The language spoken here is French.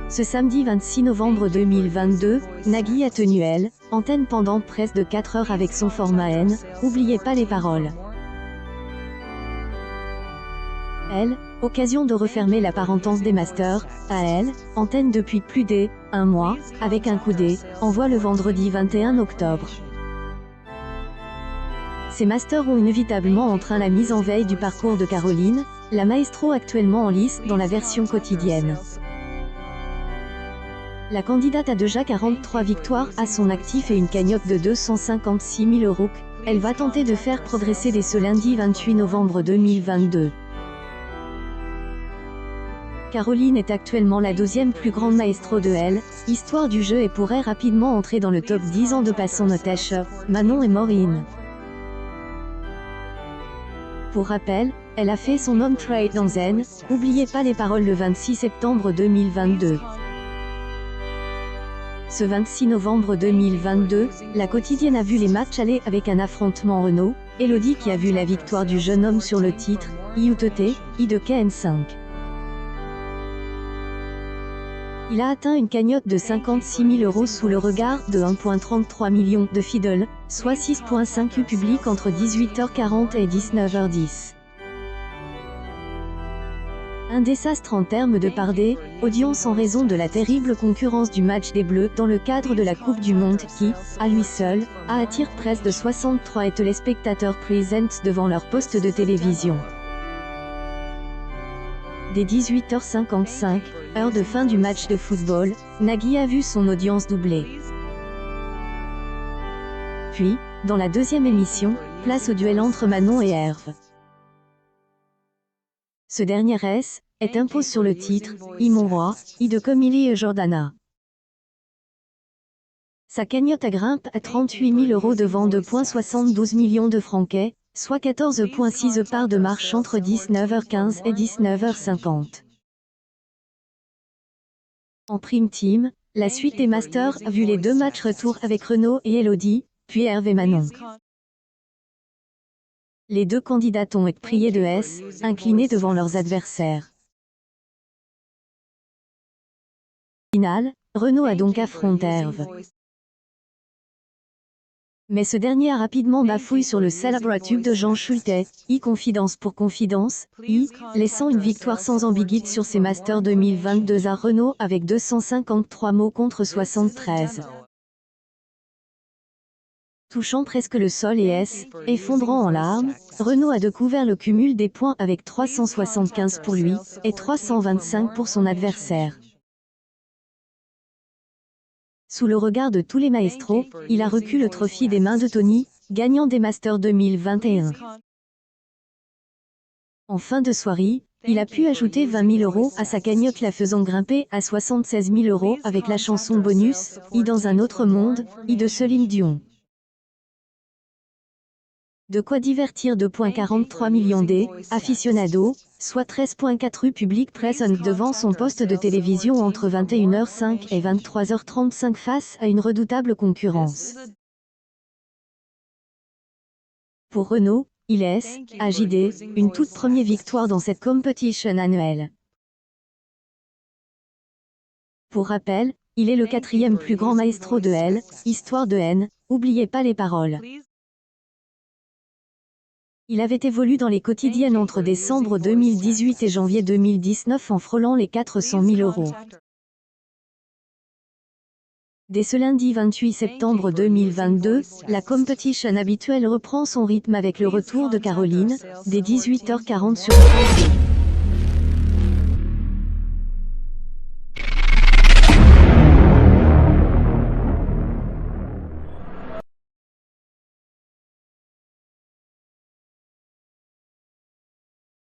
Ce samedi 26 novembre 2022, Nagui a tenu antenne pendant près de 4 heures avec son format N, oubliez pas les paroles. Occasion de refermer la parenthèse des masters, à antenne depuis plus d'1 mois, avec un coup envoi le vendredi 21 octobre. Ces masters ont inévitablement entraîné la mise en veille du parcours de Caroline, la maestro actuellement en lice dans la version quotidienne. La candidate a déjà 43 victoires à son actif et une cagnotte de 256 000 €. Elle va tenter de faire progresser dès ce lundi 28 novembre 2022. Caroline est actuellement la 12e plus grande maestro de histoire du jeu et pourrait rapidement entrer dans le top 10 en dépassant Notèche, Manon et Maureen. Pour rappel, elle a fait son on-trade dans Zen, oubliez pas les paroles le 26 septembre 2022. Ce 26 novembre 2022, la quotidienne a vu les matchs aller avec un affrontement Renaud, Elodie qui a vu la victoire du jeune homme sur le titre, IUTT, I de KN5. Il a atteint une cagnotte de 56 000 € sous le regard de 1,33 million de fidèles, soit 6,5 publics entre 18h40 et 19h10. Un désastre en termes de audience en raison de la terrible concurrence du match des Bleus dans le cadre de la Coupe du Monde qui, à lui seul, a attiré près de 63 téléspectateurs présents devant leur poste de télévision. Dès 18h55, heure de fin du match de football, Nagui a vu son audience doubler. Puis, dans la deuxième émission, place au duel entre Manon et Herve. Ce dernier est impose sur le titre, I mon roi, I de Comilly et Jordana. Sa cagnotte grimpe à 38 000 € devant 2,72 millions de francs, soit 14,6 parts de marche entre 19h15 et 19h50. En prime team, la suite des masters a vu les deux matchs retour avec Renaud et Elodie, puis Herve et Manon. Les deux candidates ont été priées de inclinées devant leurs adversaires. Finale, Renaud a donc affronté Herve. Mais ce dernier a rapidement bafouillé sur le célèbre tube de Jean Schulte, confidence pour confidence, laissant une victoire sans ambiguïté sur ses Masters 2022 à Renaud avec 253 mots contre 73. Touchant presque le sol et effondrant en larmes, Renaud a découvert le cumul des points avec 375 pour lui, et 325 pour son adversaire. Sous le regard de tous les maestros, il a reçu le trophée des mains de Tony, gagnant des Masters 2021. En fin de soirée, il a pu ajouter 20 000 € à sa cagnotte la faisant grimper à 76 000 € avec la chanson bonus, I dans un autre monde, I de Céline Dion. De quoi divertir 2,43 millions d'aficionados, soit 13,4 publics présents devant son poste de télévision entre 21h05 et 23h35 face à une redoutable concurrence. Pour Renaud, il AJD, une toute première victoire dans cette compétition annuelle. Pour rappel, il est le 4e plus grand maestro de histoire de N, oubliez pas les paroles. Il avait évolué dans les quotidiennes entre décembre 2018 et janvier 2019 en frôlant les 400 000 €. Dès ce lundi 28 septembre 2022, la compétition habituelle reprend son rythme avec le retour de Caroline, dès 18h40 sur